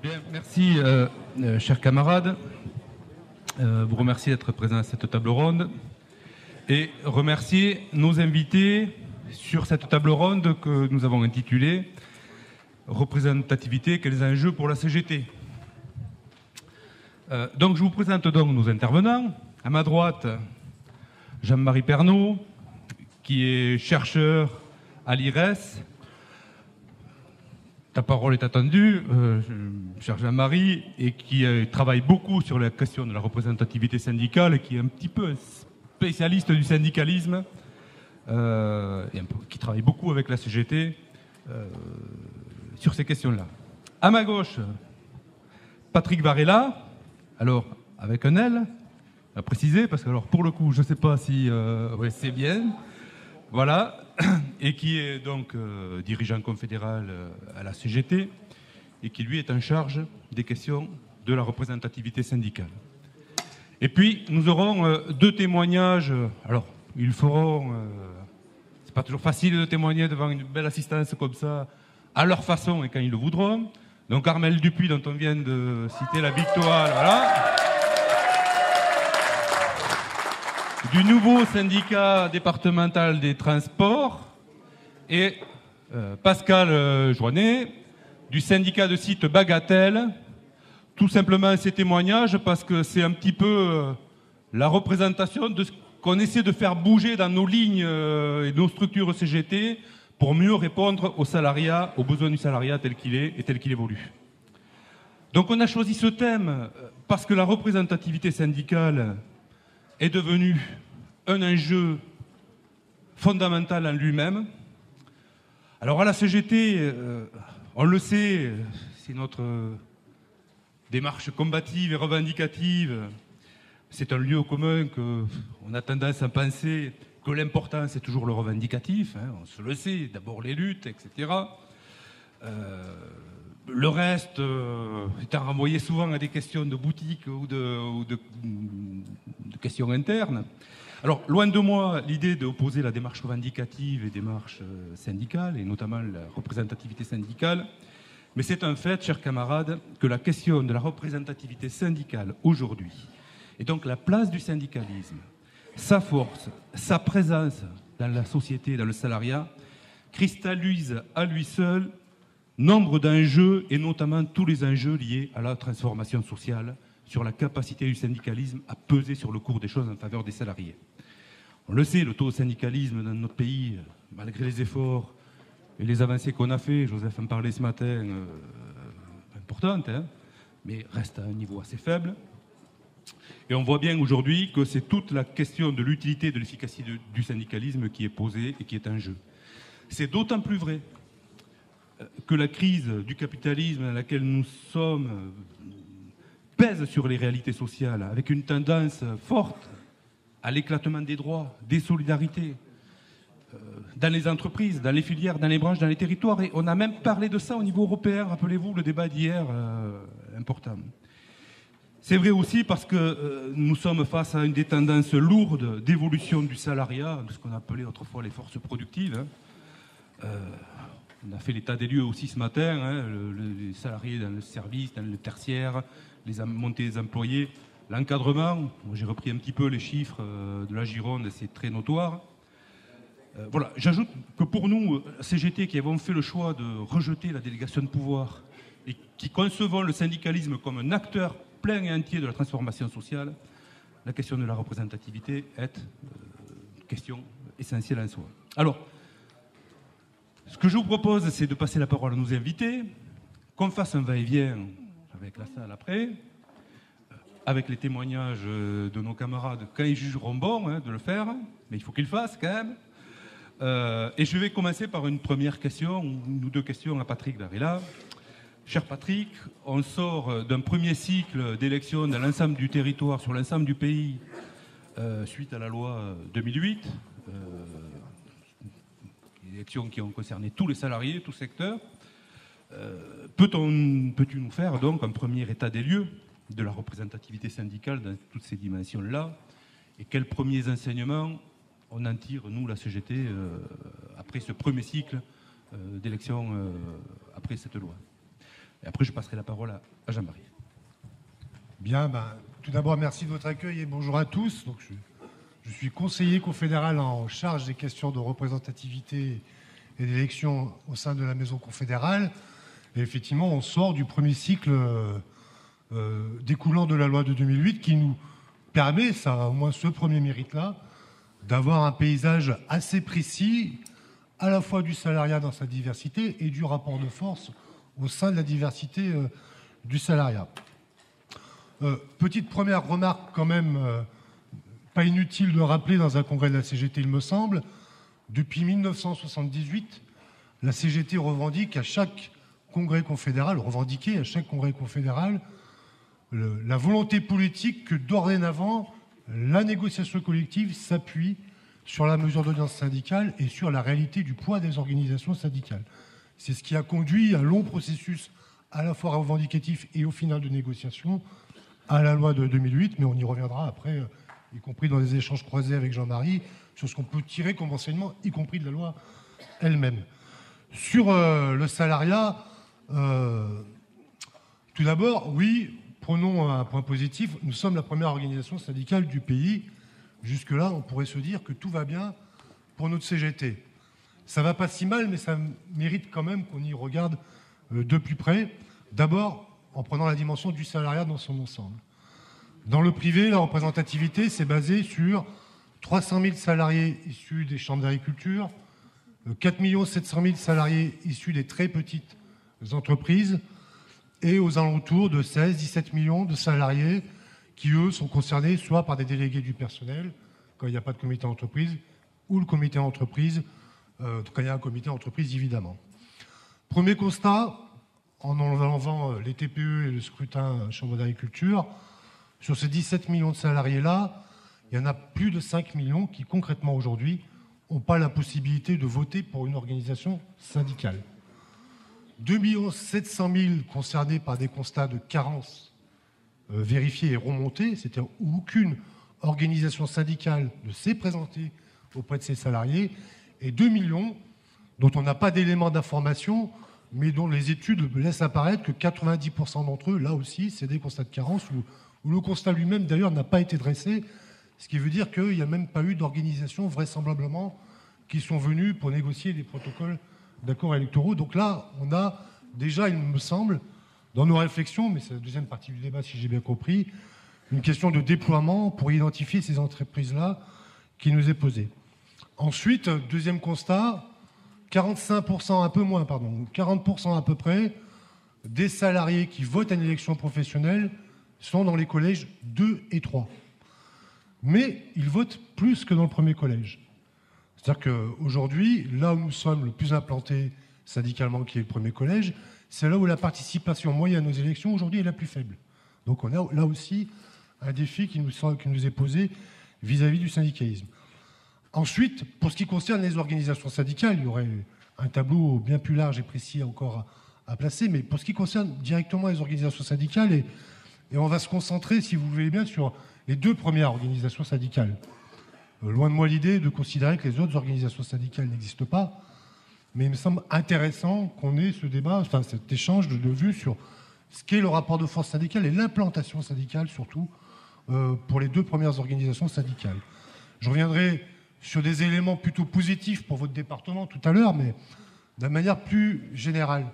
Bien, merci, chers camarades. Vous remercier d'être présents à cette table ronde et remercier nos invités sur cette table ronde que nous avons intitulée « Représentativité, quels enjeux pour la CGT ?» Donc je vous présente donc nos intervenants. À ma droite, Jean-Marie Pernaut, qui est chercheur à l'IRES. Ta parole est attendue, cher Jean-Marie, et qui travaille beaucoup sur la question de la représentativité syndicale, et qui est un petit peu un spécialiste du syndicalisme, qui travaille beaucoup avec la CGT sur ces questions-là. À ma gauche, Patrick Varela, alors avec un L, à préciser, parce que alors pour le coup, je ne sais pas si c'est bien, voilà, et qui est donc dirigeant confédéral à la CGT, et qui lui est en charge des questions de la représentativité syndicale. Et puis nous aurons deux témoignages. Alors ils feront, c'est pas toujours facile de témoigner devant une belle assistance comme ça, à leur façon et quand ils le voudront. Donc Armel Dupuis, dont on vient de citer la victoire, voilà, du nouveau syndicat départemental des transports, et Pascal Joannet, du syndicat de site Bagatelle. Tout simplement ces témoignages parce que c'est un petit peu la représentation de ce qu'on essaie de faire bouger dans nos lignes et nos structures CGT pour mieux répondre au salariat, aux besoins du salariat tel qu'il est et tel qu'il évolue. Donc on a choisi ce thème parce que la représentativité syndicale est devenue un enjeu fondamental en lui-même. Alors à la CGT, on le sait, c'est notre démarche combative et revendicative. C'est un lieu commun qu'on a tendance à penser que l'important c'est toujours le revendicatif, hein, on se le sait, d'abord les luttes, etc. Le reste étant renvoyé souvent à des questions de boutique ou de questions internes. Alors, loin de moi l'idée d'opposer la démarche revendicative et démarche syndicale, et notamment la représentativité syndicale, mais c'est un fait, chers camarades, que la question de la représentativité syndicale aujourd'hui, et donc la place du syndicalisme, sa force, sa présence dans la société, dans le salariat, cristallise à lui seul nombre d'enjeux, et notamment tous les enjeux liés à la transformation sociale, sur la capacité du syndicalisme à peser sur le cours des choses en faveur des salariés. On le sait, le taux de syndicalisme dans notre pays, malgré les efforts et les avancées qu'on a fait, Joseph en parlait ce matin, importantes, hein, mais reste à un niveau assez faible. Et on voit bien aujourd'hui que c'est toute la question de l'utilité et de l'efficacité du syndicalisme qui est posée et qui est en jeu. C'est d'autant plus vrai que la crise du capitalisme dans laquelle nous sommes pèse sur les réalités sociales, avec une tendance forte à l'éclatement des droits, des solidarités, dans les entreprises, dans les filières, dans les branches, dans les territoires. Et on a même parlé de ça au niveau européen, rappelez-vous le débat d'hier, important. C'est vrai aussi parce que nous sommes face à une des tendances lourdes d'évolution du salariat, de ce qu'on appelait autrefois les forces productives. On a fait l'état des lieux aussi ce matin, hein, les salariés dans le service, dans le tertiaire, les montées des employés, l'encadrement. J'ai repris un petit peu les chiffres de la Gironde, c'est très notoire. Voilà. J'ajoute que pour nous, CGT, qui avons fait le choix de rejeter la délégation de pouvoir et qui concevons le syndicalisme comme un acteur plein et entier de la transformation sociale, la question de la représentativité est une question essentielle en soi. Alors, ce que je vous propose, c'est de passer la parole à nos invités, qu'on fasse un va-et-vient avec la salle après, avec les témoignages de nos camarades quand ils jugeront bon de le faire, mais il faut qu'ils le fassent quand même. Et je vais commencer par une première question, ou deux questions à Patrick Varela. Cher Patrick, on sort d'un premier cycle d'élections dans l'ensemble du territoire, sur l'ensemble du pays, suite à la loi 2008, élections qui ont concerné tous les salariés, tout secteur. Peux-tu nous faire donc un premier état des lieux de la représentativité syndicale dans toutes ces dimensions-là, et quels premiers enseignements on en tire, nous, la CGT, après ce premier cycle d'élections, après cette loi? Et après, je passerai la parole à Jean-Marie. Bien, tout d'abord, merci de votre accueil et bonjour à tous. Donc, je suis conseiller confédéral en charge des questions de représentativité et d'élection au sein de la Maison confédérale. Et effectivement, on sort du premier cycle découlant de la loi de 2008 qui nous permet, ça a au moins ce premier mérite-là, d'avoir un paysage assez précis, à la fois du salariat dans sa diversité et du rapport de force au sein de la diversité du salariat. Petite première remarque quand même, pas inutile de rappeler dans un congrès de la CGT, il me semble, depuis 1978, la CGT revendique à chaque congrès confédéral, la volonté politique que dorénavant, la négociation collective s'appuie sur la mesure d'audience syndicale et sur la réalité du poids des organisations syndicales. C'est ce qui a conduit un long processus à la fois revendicatif et au final de négociation à la loi de 2008, mais on y reviendra après, y compris dans les échanges croisés avec Jean-Marie, sur ce qu'on peut tirer comme enseignement, y compris de la loi elle-même. Sur le salariat, tout d'abord, oui, prenons un point positif, nous sommes la première organisation syndicale du pays. Jusque-là, on pourrait se dire que tout va bien pour notre CGT. Ça va pas si mal, mais ça mérite quand même qu'on y regarde de plus près. D'abord, en prenant la dimension du salariat dans son ensemble. Dans le privé, la représentativité, c'est basé sur 300 000 salariés issus des chambres d'agriculture, 4 700 000 salariés issus des très petites entreprises et aux alentours de 16-17 millions de salariés qui, eux, sont concernés soit par des délégués du personnel, quand il n'y a pas de comité d'entreprise, ou le comité d'entreprise, quand il y a un comité d'entreprise, évidemment. Premier constat, en enlevant les TPE et le scrutin chambre d'agriculture, sur ces 17 millions de salariés-là, il y en a plus de 5 millions qui, concrètement, aujourd'hui, n'ont pas la possibilité de voter pour une organisation syndicale. 2 700 000 concernés par des constats de carence vérifiés et remontés, c'est-à-dire où aucune organisation syndicale ne s'est présentée auprès de ses salariés, et 2 millions dont on n'a pas d'éléments d'information, mais dont les études laissent apparaître que 90% d'entre eux, là aussi, c'est des constats de carence où le constat lui-même, d'ailleurs, n'a pas été dressé, ce qui veut dire qu'il n'y a même pas eu d'organisation, vraisemblablement, qui sont venues pour négocier des protocoles d'accords électoraux. Donc là, on a déjà, il me semble, dans nos réflexions, mais c'est la deuxième partie du débat, si j'ai bien compris, une question de déploiement pour identifier ces entreprises-là qui nous est posée. Ensuite, deuxième constat, 45%, un peu moins, pardon, 40% à peu près, des salariés qui votent à une élection professionnelle sont dans les collèges 2 et 3. Mais ils votent plus que dans le premier collège. C'est-à-dire qu'aujourd'hui, là où nous sommes le plus implantés syndicalement, qui est le premier collège, c'est là où la participation moyenne aux élections, aujourd'hui, est la plus faible. Donc on a là aussi un défi qui nous est posé vis-à-vis du syndicalisme. Ensuite, pour ce qui concerne les organisations syndicales, il y aurait un tableau bien plus large et précis encore à placer, mais pour ce qui concerne directement les organisations syndicales, et on va se concentrer, si vous le voulez bien, sur les deux premières organisations syndicales. Loin de moi l'idée de considérer que les autres organisations syndicales n'existent pas, mais il me semble intéressant qu'on ait ce débat, enfin cet échange de vues sur ce qu'est le rapport de force syndicale et l'implantation syndicale, surtout, pour les deux premières organisations syndicales. Je reviendrai sur des éléments plutôt positifs pour votre département tout à l'heure, mais de manière plus générale.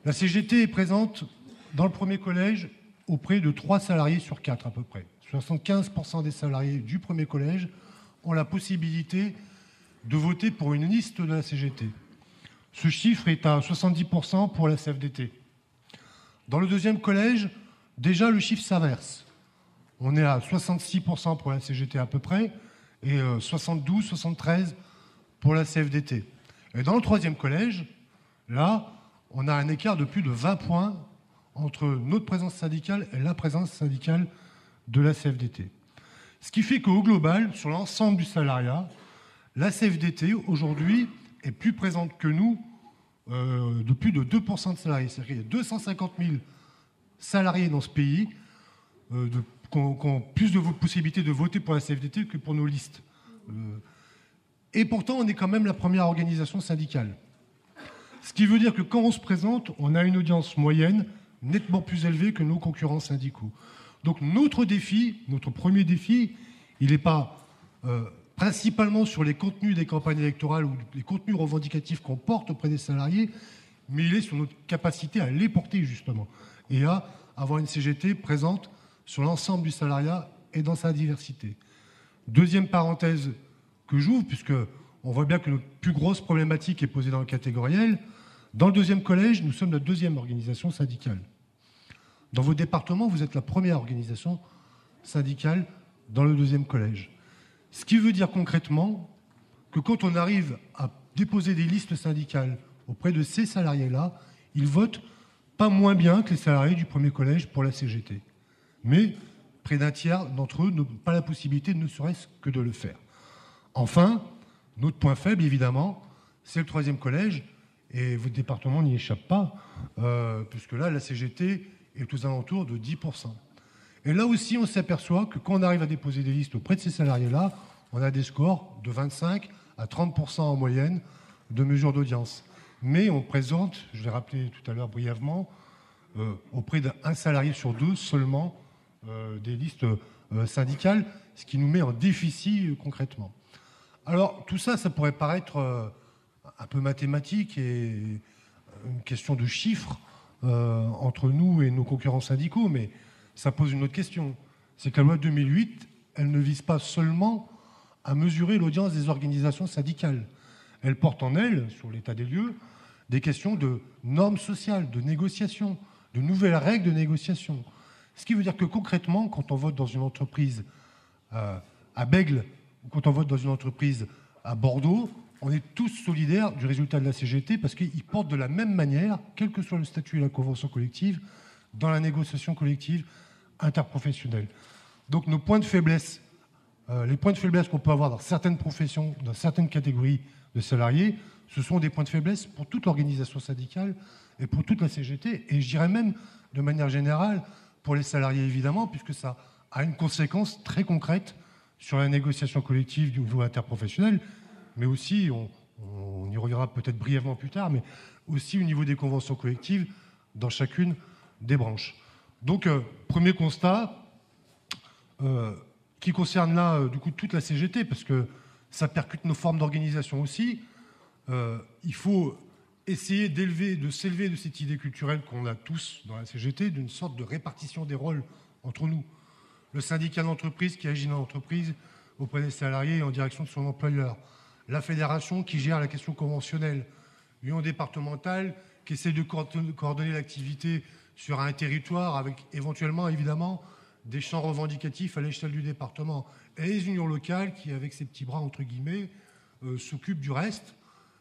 La CGT est présente dans le premier collège auprès de 3 salariés sur 4 à peu près. 75% des salariés du premier collège ont la possibilité de voter pour une liste de la CGT. Ce chiffre est à 70% pour la CFDT. Dans le deuxième collège, déjà le chiffre s'inverse. On est à 66% pour la CGT à peu près, et 72-73 pour la CFDT. Et dans le troisième collège, là, on a un écart de plus de 20 points entre notre présence syndicale et la présence syndicale de la CFDT. Ce qui fait qu'au global, sur l'ensemble du salariat, la CFDT, aujourd'hui, est plus présente que nous de plus de 2% de salariés. C'est-à-dire qu'il y a 250 000 salariés dans ce pays qui ont plus de possibilités de voter pour la CFDT que pour nos listes. Et pourtant, on est quand même la première organisation syndicale. Ce qui veut dire que quand on se présente, on a une audience moyenne nettement plus élevée que nos concurrents syndicaux. Donc notre premier défi, il n'est pas principalement sur les contenus des campagnes électorales ou les contenus revendicatifs qu'on porte auprès des salariés, mais il est sur notre capacité à les porter justement et à avoir une CGT présente sur l'ensemble du salariat et dans sa diversité. Deuxième parenthèse que j'ouvre, puisque on voit bien que notre plus grosse problématique est posée dans le catégoriel. Dans le deuxième collège, nous sommes la deuxième organisation syndicale. Dans vos départements, vous êtes la première organisation syndicale dans le deuxième collège. Ce qui veut dire concrètement que quand on arrive à déposer des listes syndicales auprès de ces salariés-là, ils votent pas moins bien que les salariés du premier collège pour la CGT. Mais près d'un tiers d'entre eux n'ont pas la possibilité, ne serait-ce que de le faire. Enfin, notre point faible, évidemment, c'est le troisième collège, et votre département n'y échappe pas, puisque là, la CGT est aux alentours de 10%. Et là aussi, on s'aperçoit que quand on arrive à déposer des listes auprès de ces salariés-là, on a des scores de 25 à 30% en moyenne de mesures d'audience. Mais on présente, je l'ai rappelé tout à l'heure brièvement, auprès d'un salarié sur deux seulement des listes syndicales, ce qui nous met en déficit concrètement. Alors tout ça, ça pourrait paraître un peu mathématique et une question de chiffres entre nous et nos concurrents syndicaux, mais ça pose une autre question. C'est que la loi 2008, elle ne vise pas seulement à mesurer l'audience des organisations syndicales. Elle porte en elle, sur l'état des lieux, des questions de normes sociales, de négociation, de nouvelles règles de négociation. Ce qui veut dire que concrètement, quand on vote dans une entreprise à Bègles, ou quand on vote dans une entreprise à Bordeaux, on est tous solidaires du résultat de la CGT parce qu'ils portent de la même manière, quel que soit le statut et la convention collective, dans la négociation collective interprofessionnelle. Donc nos points de faiblesse, les points de faiblesse qu'on peut avoir dans certaines professions, dans certaines catégories de salariés, ce sont des points de faiblesse pour toute l'organisation syndicale et pour toute la CGT, et je dirais même de manière générale pour les salariés évidemment, puisque ça a une conséquence très concrète sur la négociation collective du niveau interprofessionnel, mais aussi, on y reviendra peut-être brièvement plus tard, mais aussi au niveau des conventions collectives dans chacune des branches. Donc, premier constat, qui concerne là, du coup, toute la CGT, parce que ça percute nos formes d'organisation aussi. Il faut essayer de s'élever de cette idée culturelle qu'on a tous dans la CGT, d'une sorte de répartition des rôles entre nous. Le syndicat d'entreprise qui agit dans l'entreprise auprès des salariés et en direction de son employeur. La fédération qui gère la question conventionnelle. L'union départementale qui essaie de coordonner l'activité sur un territoire avec éventuellement, évidemment, des champs revendicatifs à l'échelle du département. Et les unions locales qui, avec ses petits bras, entre guillemets, s'occupent du reste,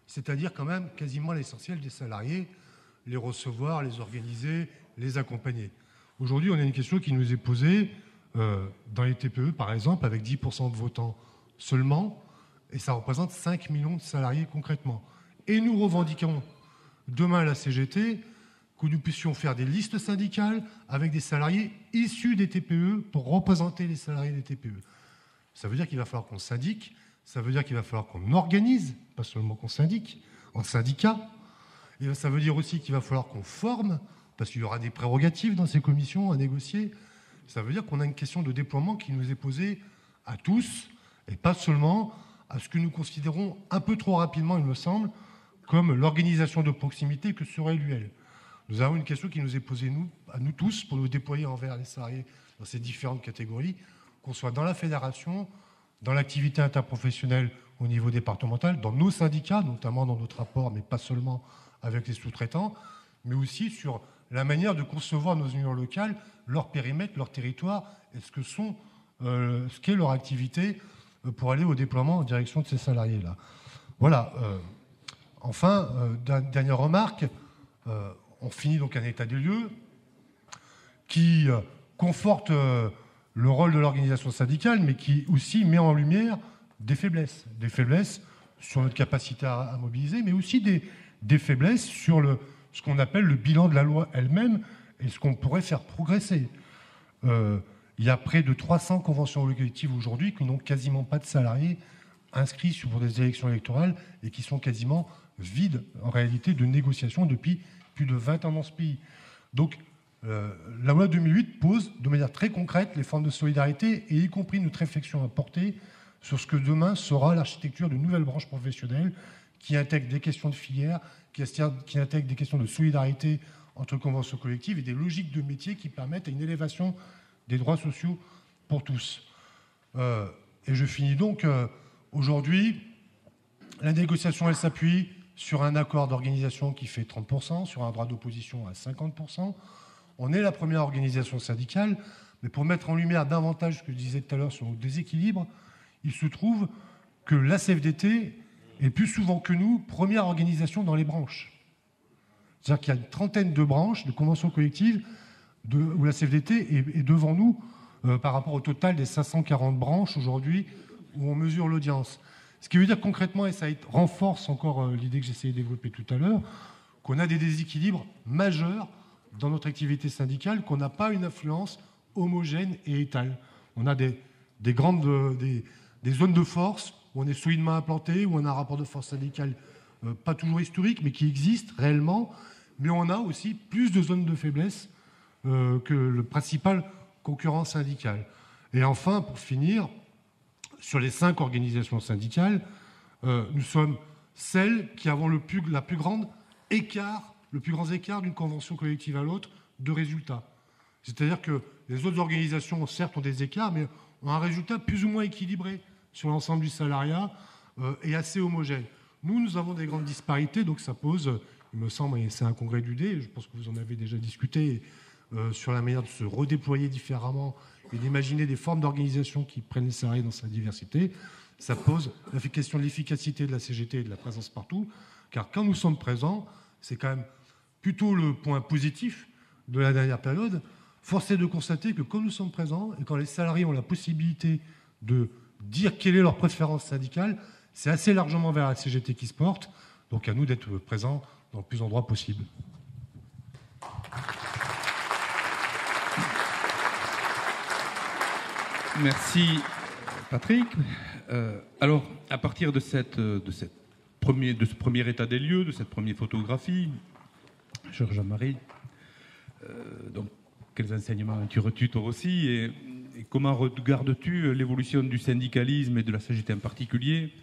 c'est-à-dire quand même quasiment l'essentiel des salariés, les recevoir, les organiser, les accompagner. Aujourd'hui, on a une question qui nous est posée dans les TPE, par exemple, avec 10% de votants seulement, et ça représente 5 millions de salariés concrètement. Et nous revendiquons demain à la CGT que nous puissions faire des listes syndicales avec des salariés issus des TPE pour représenter les salariés des TPE. Ça veut dire qu'il va falloir qu'on syndique, ça veut dire qu'il va falloir qu'on organise, pas seulement qu'on syndique, en syndicat. Et ça veut dire aussi qu'il va falloir qu'on forme, parce qu'il y aura des prérogatives dans ces commissions à négocier. Ça veut dire qu'on a une question de déploiement qui nous est posée à tous, et pas seulement à ce que nous considérons un peu trop rapidement, il me semble, comme l'organisation de proximité que serait l'UL. Nous avons une question qui nous est posée à nous tous pour nous déployer envers les salariés dans ces différentes catégories, qu'on soit dans la fédération, dans l'activité interprofessionnelle au niveau départemental, dans nos syndicats, notamment dans notre rapport, mais pas seulement avec les sous-traitants, mais aussi sur la manière de concevoir nos unions locales, leur périmètre, leur territoire, et ce qu'est leur activité pour aller au déploiement en direction de ces salariés-là. Voilà. Enfin, dernière remarque, on finit donc un état des lieux qui conforte le rôle de l'organisation syndicale, mais qui aussi met en lumière des faiblesses sur notre capacité à mobiliser, mais aussi des faiblesses sur ce qu'on appelle le bilan de la loi elle-même et ce qu'on pourrait faire progresser. Il y a près de 300 conventions collectives aujourd'hui qui n'ont quasiment pas de salariés inscrits pour des élections électorales et qui sont quasiment vides, en réalité, de négociations depuis plus de 20 ans dans ce pays. Donc, la loi 2008 pose de manière très concrète les formes de solidarité et y compris notre réflexion à porter sur ce que demain sera l'architecture d'une nouvelle branche professionnelle qui intègre des questions de filière, qui intègre des questions de solidarité entre conventions collectives et des logiques de métier qui permettent une élévation des droits sociaux pour tous. Et je finis donc. Aujourd'hui, la négociation, elle s'appuie sur un accord d'organisation qui fait 30%, sur un droit d'opposition à 50%. On est la première organisation syndicale, mais pour mettre en lumière davantage ce que je disais tout à l'heure sur le déséquilibre, il se trouve que la CFDT est plus souvent que nous première organisation dans les branches. C'est-à-dire qu'il y a une trentaine de branches, de conventions collectives, où la CFDT est devant nous par rapport au total des 540 branches aujourd'hui où on mesure l'audience. Ce qui veut dire concrètement, et ça renforce encore l'idée que j'essayais de développer tout à l'heure, qu'on a des déséquilibres majeurs dans notre activité syndicale, qu'on n'a pas une influence homogène et étale. On a des zones de force où on est solidement implanté, où on a un rapport de force syndicale pas toujours historique, mais qui existe réellement. Mais on a aussi plus de zones de faiblesse que le principal concurrent syndical. Et enfin, pour finir, sur les 5 organisations syndicales, nous sommes celles qui avons le plus grand écart d'une convention collective à l'autre de résultats. C'est-à-dire que les autres organisations, certes, ont des écarts, mais ont un résultat plus ou moins équilibré sur l'ensemble du salariat et assez homogène. Nous avons des grandes disparités, donc ça pose, il me semble, et c'est un congrès du D, je pense que vous en avez déjà discuté, sur la manière de se redéployer différemment et d'imaginer des formes d'organisation qui prennent les salariés dans sa diversité. Ça pose la question de l'efficacité de la CGT et de la présence partout, car quand nous sommes présents, c'est quand même plutôt le point positif de la dernière période. Force est de constater que quand nous sommes présents et quand les salariés ont la possibilité de dire quelle est leur préférence syndicale, c'est assez largement vers la CGT qui se porte. Donc à nous d'être présents dans le plus d'endroits possible. Merci Patrick. Alors, à partir de ce premier état des lieux, de cette première photographie, cher Jean-Marie, donc quels enseignements tu retires toi aussi et comment regardes-tu l'évolution du syndicalisme et de la CGT en particulier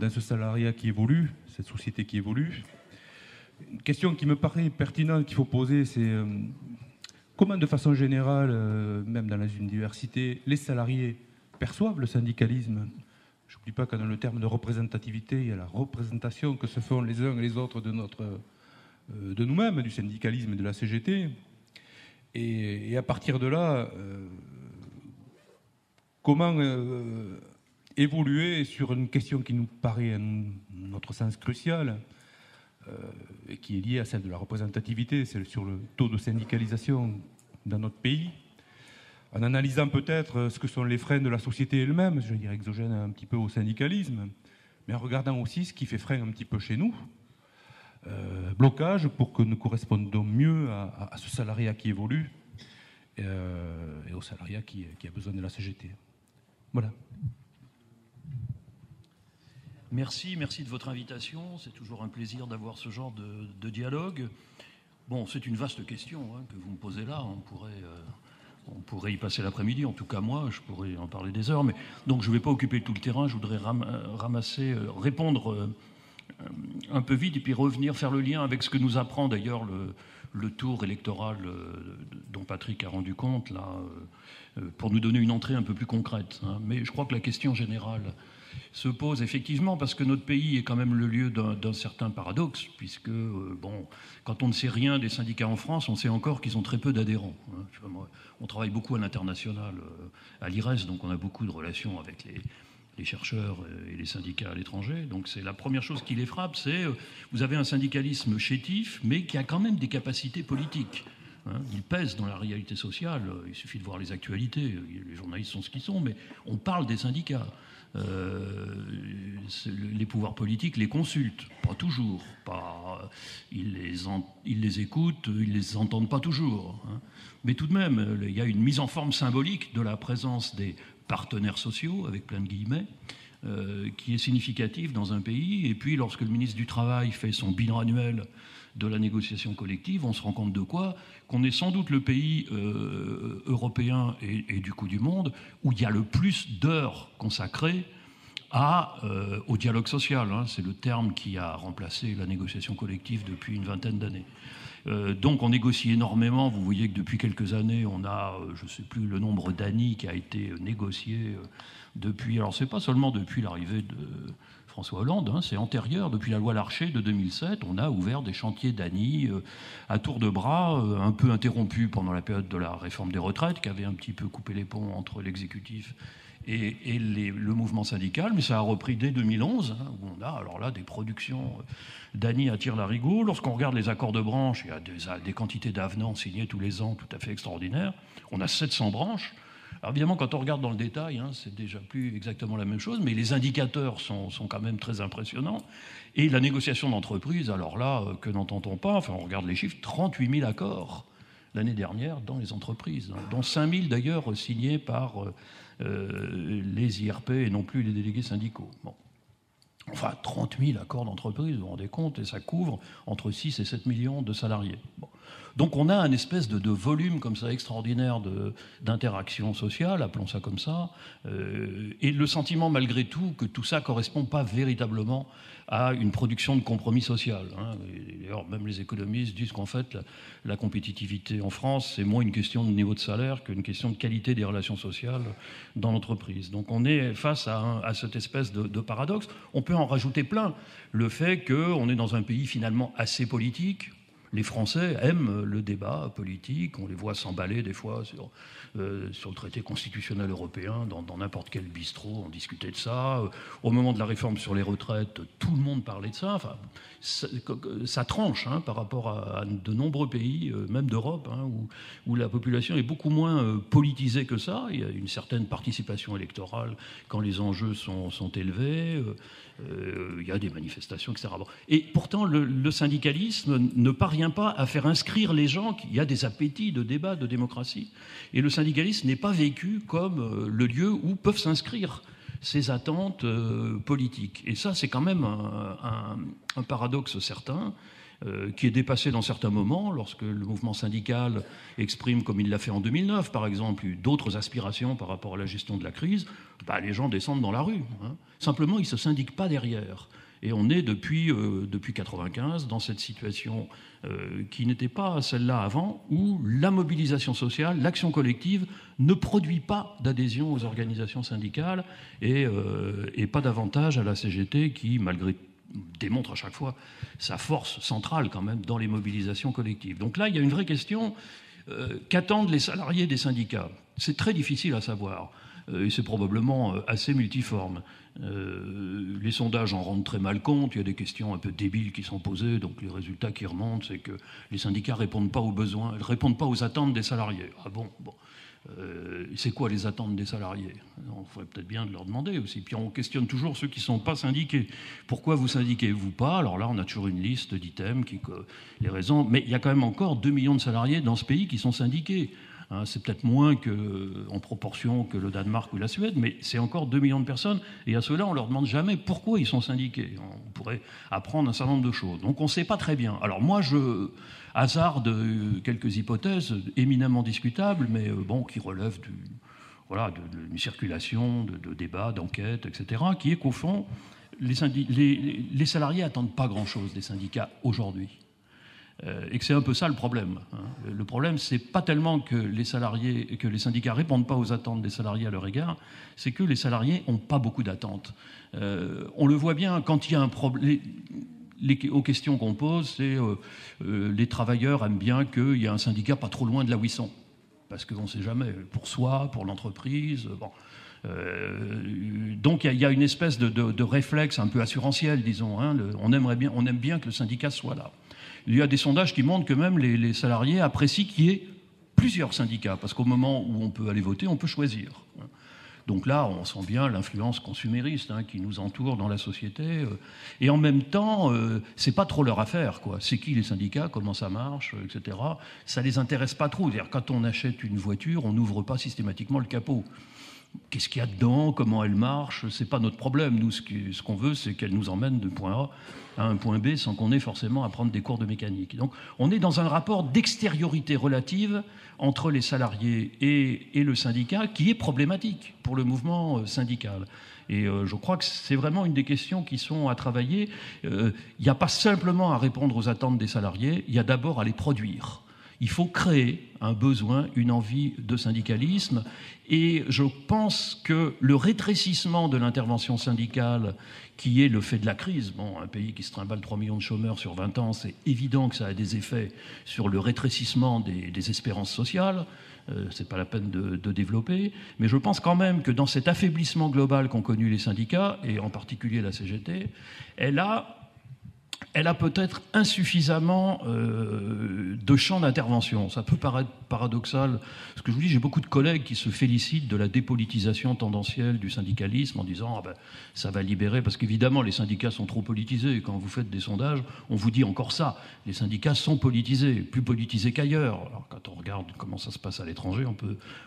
dans ce salariat qui évolue, cette société qui évolue? Une question qui me paraît pertinente qu'il faut poser, c'est comment, de façon générale, même dans les universités, les salariés perçoivent le syndicalisme? Je n'oublie pas que dans le terme de représentativité, il y a la représentation que se font les uns et les autres de nous-mêmes, du syndicalisme et de la CGT. Et à partir de là, comment évoluer sur une question qui nous paraît, à notre sens, cruciale, et qui est liée à celle de la représentativité, c'est sur le taux de syndicalisation dans notre pays, en analysant peut-être ce que sont les freins de la société elle-même, je dirais exogènes un petit peu au syndicalisme, mais en regardant aussi ce qui fait frein un petit peu chez nous, blocage pour que nous correspondions mieux à ce salariat qui évolue et au salariat qui a besoin de la CGT. Voilà. Merci de votre invitation. C'est toujours un plaisir d'avoir ce genre de dialogue. Bon, c'est une vaste question que vous me posez là. On pourrait y passer l'après-midi. En tout cas, moi, je pourrais en parler des heures. Mais donc, je ne vais pas occuper tout le terrain. Je voudrais répondre un peu vite et puis revenir faire le lien avec ce que nous apprend d'ailleurs le tour électoral dont Patrick a rendu compte là, pour nous donner une entrée un peu plus concrète. Mais je crois que la question générale se pose effectivement parce que notre pays est quand même le lieu d'un certain paradoxe, puisque quand on ne sait rien des syndicats en France, on sait encore qu'ils ont très peu d'adhérents. On travaille beaucoup à l'international, à l'IRES, donc on a beaucoup de relations avec les chercheurs et les syndicats à l'étranger. Donc c'est la première chose qui les frappe, c'est vous avez un syndicalisme chétif, mais qui a quand même des capacités politiques. Il pèse dans la réalité sociale. Il suffit de voir les actualités. Les journalistes sont ce qu'ils sont, mais on parle des syndicats. Les pouvoirs politiques les consultent, pas toujours. Ils les écoutent, ils les entendent pas toujours. Mais tout de même, il y a une mise en forme symbolique de la présence des partenaires sociaux, avec plein de guillemets, qui est significatif dans un pays. Et puis, lorsque le ministre du Travail fait son bilan annuel de la négociation collective, on se rend compte de quoi? Qu'on est sans doute le pays européen et du coup du monde où il y a le plus d'heures consacrées au dialogue social. C'est le terme qui a remplacé la négociation collective depuis une vingtaine d'années. Donc on négocie énormément. Vous voyez que depuis quelques années, on a, je ne sais plus le nombre d'années qui a été négocié depuis. Alors c'est pas seulement depuis l'arrivée de François Hollande, c'est antérieur. Depuis la loi Larcher de 2007, on a ouvert des chantiers d'ANI à tour de bras, un peu interrompus pendant la période de la réforme des retraites, qui avait un petit peu coupé les ponts entre l'exécutif et le mouvement syndical, mais ça a repris dès 2011, où on a alors là des productions d'ANI à tire-larigot. Lorsqu'on regarde les accords de branche, il y a des quantités d'avenants signés tous les ans tout à fait extraordinaires. On a 700 branches. Alors évidemment, quand on regarde dans le détail, c'est déjà plus exactement la même chose, mais les indicateurs sont quand même très impressionnants. Et la négociation d'entreprise, alors là, que n'entend-on pas? Enfin, on regarde les chiffres, 38 000 accords l'année dernière dans les entreprises, dont 5 000 d'ailleurs signés par les IRP et non plus les délégués syndicaux. Bon. Enfin, 30 000 accords d'entreprise, vous vous rendez compte, et ça couvre entre 6 et 7 millions de salariés. Bon. Donc on a un espèce de volume comme ça extraordinaire d'interaction sociale, appelons ça comme ça, et le sentiment malgré tout que tout ça ne correspond pas véritablement à une production de compromis social. D'ailleurs, même les économistes disent qu'en fait, la compétitivité en France, c'est moins une question de niveau de salaire qu'une question de qualité des relations sociales dans l'entreprise. Donc on est face à cette espèce de paradoxe. On peut en rajouter plein. Le fait qu'on est dans un pays finalement assez politique. Les Français aiment le débat politique, on les voit s'emballer des fois sur le traité constitutionnel européen, dans n'importe quel bistrot, on discutait de ça. Au moment de la réforme sur les retraites, tout le monde parlait de ça. Enfin, ça tranche par rapport à de nombreux pays, même d'Europe, où la population est beaucoup moins politisée que ça. Il y a une certaine participation électorale quand les enjeux sont élevés. Il y a des manifestations, etc. Et pourtant, le syndicalisme ne parvient pas à faire inscrire les gens. Il y a des appétits de débat, de démocratie. Et le syndicalisme n'est pas vécu comme le lieu où peuvent s'inscrire ces attentes politiques. Et ça, c'est quand même un paradoxe certain, qui est dépassé dans certains moments, lorsque le mouvement syndical exprime, comme il l'a fait en 2009, par exemple, d'autres aspirations par rapport à la gestion de la crise, les gens descendent dans la rue. Simplement, ils ne se syndiquent pas derrière. Et on est depuis 1995 dans cette situation qui n'était pas celle-là avant, où la mobilisation sociale, l'action collective ne produit pas d'adhésion aux organisations syndicales et pas davantage à la CGT qui, malgré tout, démontre à chaque fois sa force centrale quand même dans les mobilisations collectives. Donc là, il y a une vraie question. Qu'attendent les salariés des syndicats? C'est très difficile à savoir. Et c'est probablement assez multiforme. Les sondages en rendent très mal compte. Il y a des questions un peu débiles qui sont posées. Donc les résultats qui remontent, c'est que les syndicats ne répondent pas aux besoins, ne répondent pas aux attentes des salariés. Ah bon. C'est quoi les attentes des salariés? Il faudrait peut-être bien de leur demander aussi. Puis on questionne toujours ceux qui ne sont pas syndiqués. Pourquoi vous syndiquez-vous pas? Alors là, on a toujours une liste d'items, les raisons. Mais il y a quand même encore 2 millions de salariés dans ce pays qui sont syndiqués. C'est peut-être moins en proportion que le Danemark ou la Suède, mais c'est encore 2 millions de personnes. Et à ceux-là, on ne leur demande jamais pourquoi ils sont syndiqués. On pourrait apprendre un certain nombre de choses. Donc on ne sait pas très bien. Alors moi, je hasarde quelques hypothèses éminemment discutables, mais qui relèvent d'une circulation, de débats, d'enquêtes, etc., qui est qu'au fond, les salariés n'attendent pas grand-chose des syndicats aujourd'hui. Et que c'est un peu ça le problème. Le problème, c'est pas tellement que les syndicats répondent pas aux attentes des salariés à leur égard, c'est que les salariés ont pas beaucoup d'attentes. On le voit bien quand il y a un problème. Aux questions qu'on pose, c'est les travailleurs aiment bien qu'il y ait un syndicat pas trop loin de là où ils sont, parce qu'on ne sait jamais, pour soi, pour l'entreprise. Donc il y a une espèce de réflexe un peu assurantiel, disons. On aime bien que le syndicat soit là. Il y a des sondages qui montrent que même les salariés apprécient qu'il y ait plusieurs syndicats, parce qu'au moment où on peut aller voter, on peut choisir. Donc là, on sent bien l'influence consumériste qui nous entoure dans la société. Et en même temps, c'est pas trop leur affaire, quoi. C'est qui les syndicats, comment ça marche, etc. Ça les intéresse pas trop. C'est-à-dire, quand on achète une voiture, on n'ouvre pas systématiquement le capot. Qu'est-ce qu'il y a dedans? Comment elle marche? C'est pas notre problème. Nous, ce qu'on veut, c'est qu'elle nous emmène de point A à un point B sans qu'on ait forcément à prendre des cours de mécanique. Donc, on est dans un rapport d'extériorité relative entre les salariés et le syndicat qui est problématique pour le mouvement syndical. Et je crois que c'est vraiment une des questions qui sont à travailler. Il n'y a pas simplement à répondre aux attentes des salariés, il y a d'abord à les produire. Il faut créer un besoin, une envie de syndicalisme. Et je pense que le rétrécissement de l'intervention syndicale, qui est le fait de la crise, bon, un pays qui se trimballe 3 millions de chômeurs sur 20 ans, c'est évident que ça a des effets sur le rétrécissement des espérances sociales. C'est pas la peine de développer. Mais je pense quand même que dans cet affaiblissement global qu'ont connu les syndicats, et en particulier la CGT, elle a peut-être insuffisamment de champ d'intervention. Ça peut paraître paradoxal. Ce que je vous dis, j'ai beaucoup de collègues qui se félicitent de la dépolitisation tendancielle du syndicalisme en disant ça va libérer, parce qu'évidemment les syndicats sont trop politisés. Quand vous faites des sondages, on vous dit encore ça. Les syndicats sont politisés, plus politisés qu'ailleurs. Alors quand on regarde comment ça se passe à l'étranger,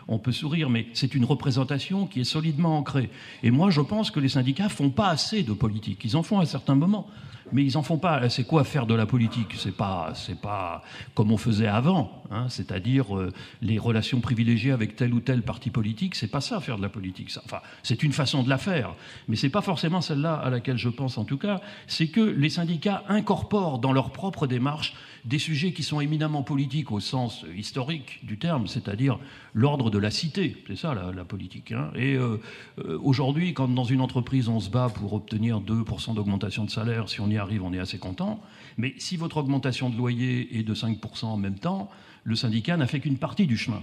on peut sourire, mais c'est une représentation qui est solidement ancrée. Et moi, je pense que les syndicats font pas assez de politique. Ils en font à certains moments. Mais ils en font pas. C'est quoi faire de la politique? C'est pas comme on faisait avant, hein, c'est-à-dire les relations privilégiées avec tel ou tel parti politique. C'est pas ça, faire de la politique. Ça. Enfin, c'est une façon de la faire, mais c'est pas forcément celle-là à laquelle je pense en tout cas. C'est que les syndicats incorporent dans leur propre démarche des sujets qui sont éminemment politiques au sens historique du terme, c'est-à-dire l'ordre de la cité. C'est ça la politique. Hein. Et aujourd'hui, quand dans une entreprise on se bat pour obtenir 2% d'augmentation de salaire, si on y arrive, on est assez content. Mais si votre augmentation de loyer est de 5% en même temps, le syndicat n'a fait qu'une partie du chemin.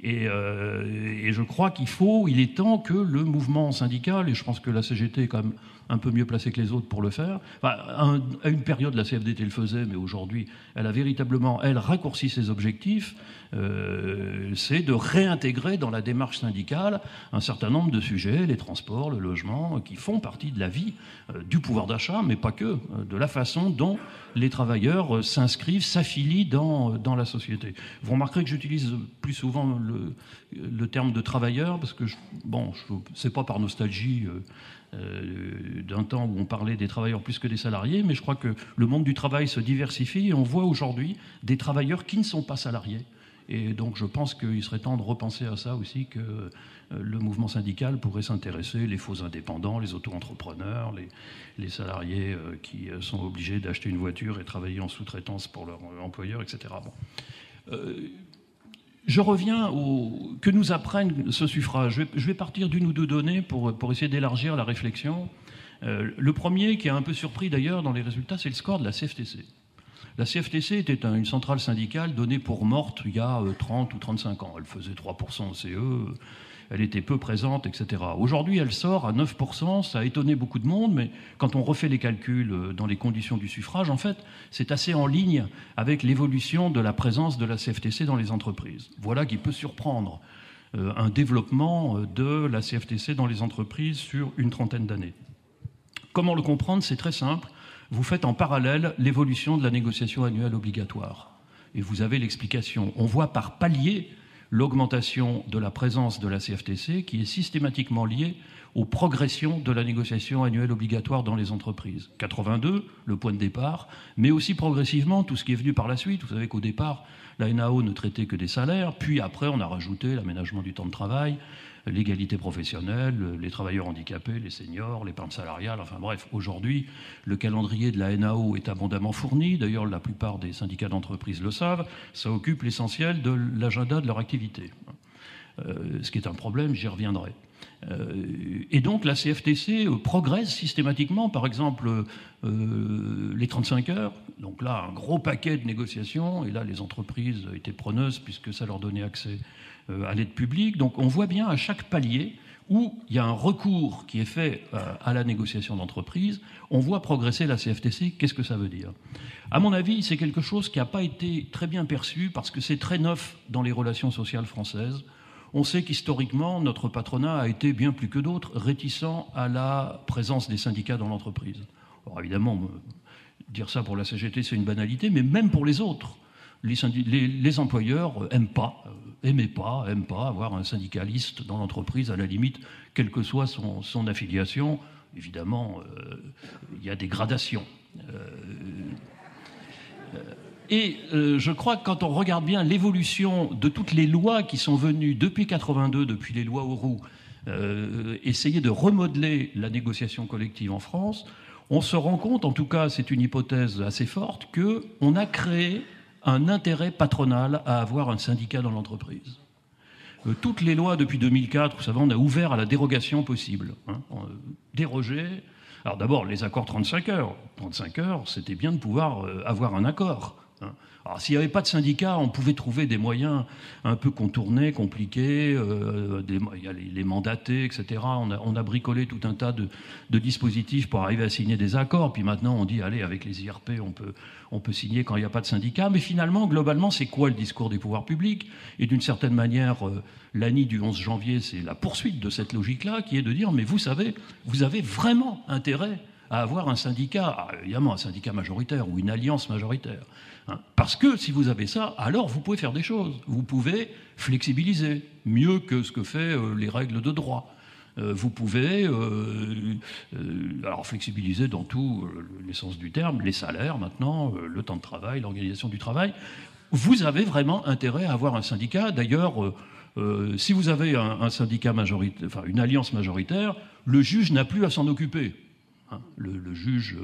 Et je crois il est temps que le mouvement syndical, et je pense que la CGT est quand même un peu mieux placée que les autres pour le faire, enfin, à une période la CFDT le faisait, mais aujourd'hui elle a véritablement, raccourci ses objectifs, c'est de réintégrer dans la démarche syndicale un certain nombre de sujets, les transports, le logement, qui font partie de la vie, du pouvoir d'achat, mais pas que, de la façon dont les travailleurs s'inscrivent, s'affilient dans la société. Vous remarquerez que j'utilise plus souvent le terme de travailleur, parce que, c'est pas par nostalgie d'un temps où on parlait des travailleurs plus que des salariés, mais je crois que le monde du travail se diversifie et on voit aujourd'hui des travailleurs qui ne sont pas salariés. Et donc je pense qu'il serait temps de repenser à ça aussi, que le mouvement syndical pourrait s'intéresser, les faux indépendants, les auto-entrepreneurs, les salariés qui sont obligés d'acheter une voiture et travailler en sous-traitance pour leur employeur, etc. Bon. Je reviens que nous apprenne ce suffrage. Je vais partir d'une ou deux données pour essayer d'élargir la réflexion. Le premier, qui a un peu surpris d'ailleurs dans les résultats, c'est le score de la CFTC. La CFTC était une centrale syndicale donnée pour morte il y a 30 ou 35 ans. Elle faisait 3% au CE, elle était peu présente, etc. Aujourd'hui, elle sort à 9%, ça a étonné beaucoup de monde, mais quand on refait les calculs dans les conditions du suffrage, en fait, c'est assez en ligne avec l'évolution de la présence de la CFTC dans les entreprises. Voilà qui peut surprendre un développement de la CFTC dans les entreprises sur une trentaine d'années. Comment le comprendre? C'est très simple. Vous faites en parallèle l'évolution de la négociation annuelle obligatoire. Et vous avez l'explication. On voit par palier l'augmentation de la présence de la CFTC qui est systématiquement liée aux progressions de la négociation annuelle obligatoire dans les entreprises. 82, le point de départ, mais aussi progressivement tout ce qui est venu par la suite. Vous savez qu'au départ, la NAO ne traitait que des salaires, puis après on a rajouté l'aménagement du temps de travail, l'égalité professionnelle, les travailleurs handicapés, les seniors, l'épargne salariale, enfin bref, aujourd'hui, le calendrier de la NAO est abondamment fourni, d'ailleurs la plupart des syndicats d'entreprise le savent, ça occupe l'essentiel de l'agenda de leur activité. Ce qui est un problème, j'y reviendrai. Et donc la CFTC progresse systématiquement, par exemple les 35 heures, donc là un gros paquet de négociations, et là les entreprises étaient preneuses puisque ça leur donnait accès à l'aide publique. Donc on voit bien à chaque palier où il y a un recours qui est fait à la négociation d'entreprise, on voit progresser la CFTC. Qu'est-ce que ça veut dire? À mon avis, c'est quelque chose qui n'a pas été très bien perçu parce que c'est très neuf dans les relations sociales françaises. On sait qu'historiquement, notre patronat a été, bien plus que d'autres, réticent à la présence des syndicats dans l'entreprise. Alors évidemment, dire ça pour la CGT, c'est une banalité, mais même pour les autres. les employeurs n'aiment pas avoir un syndicaliste dans l'entreprise, à la limite, quelle que soit son affiliation. Évidemment, il y a des gradations. Je crois que quand on regarde bien l'évolution de toutes les lois qui sont venues depuis 82, depuis les lois Auroux, essayer de remodeler la négociation collective en France, on se rend compte, en tout cas c'est une hypothèse assez forte, qu'on a créé un intérêt patronal à avoir un syndicat dans l'entreprise. Toutes les lois depuis 2004, vous savez, on a ouvert à la dérogation possible. Déroger. Alors d'abord, les accords 35 heures. 35 heures, c'était bien de pouvoir avoir un accord. Alors s'il n'y avait pas de syndicat, on pouvait trouver des moyens un peu contournés, compliqués, il y a les mandatés, etc. On a bricolé tout un tas de dispositifs pour arriver à signer des accords. Puis maintenant, on dit, allez, avec les IRP, on peut signer quand il n'y a pas de syndicat. Mais finalement, globalement, c'est quoi le discours des pouvoirs publics? Et d'une certaine manière, l'ANI du 11 janvier, c'est la poursuite de cette logique-là, qui est de dire, mais vous savez, vous avez vraiment intérêt à avoir un syndicat, évidemment un syndicat majoritaire ou une alliance majoritaire. Parce que si vous avez ça, alors vous pouvez faire des choses. Vous pouvez flexibiliser mieux que ce que fait les règles de droit. Vous pouvez alors flexibiliser dans tout l'essence du terme, les salaires maintenant, le temps de travail, l'organisation du travail. Vous avez vraiment intérêt à avoir un syndicat. D'ailleurs, si vous avez un syndicat majoritaire, enfin une alliance majoritaire, le juge n'a plus à s'en occuper. Le juge...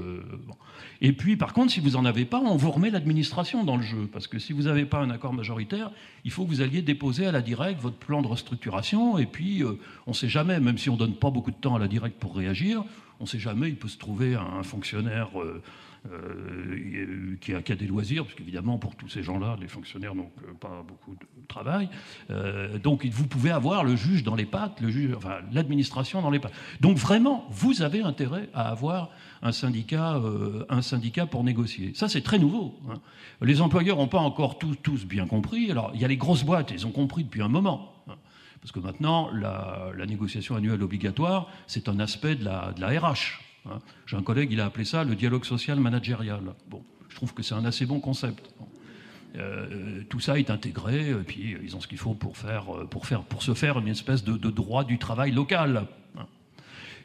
Bon. Et puis, par contre, si vous n'en avez pas, on vous remet l'administration dans le jeu. Parce que si vous n'avez pas un accord majoritaire, il faut que vous alliez déposer à la DIRECT votre plan de restructuration. Et puis, on ne sait jamais, même si on ne donne pas beaucoup de temps à la DIRECT pour réagir, on ne sait jamais, il peut se trouver un fonctionnaire qui a des loisirs, parce qu'évidemment, pour tous ces gens-là, les fonctionnaires n'ont pas beaucoup de travail. Donc, vous pouvez avoir le juge dans les pattes, l'administration dans les pattes. Donc, vraiment, vous avez intérêt à avoir un syndicat pour négocier. Ça, c'est très nouveau. Les employeurs n'ont pas encore tous bien compris. Alors, il y a les grosses boîtes, ils ont compris depuis un moment. Parce que maintenant, la négociation annuelle obligatoire, c'est un aspect de la RH. J'ai un collègue, il a appelé ça le dialogue social managérial. Bon, je trouve que c'est un assez bon concept. Tout ça est intégré, et puis ils ont ce qu'il faut pour se faire une espèce de droit du travail local.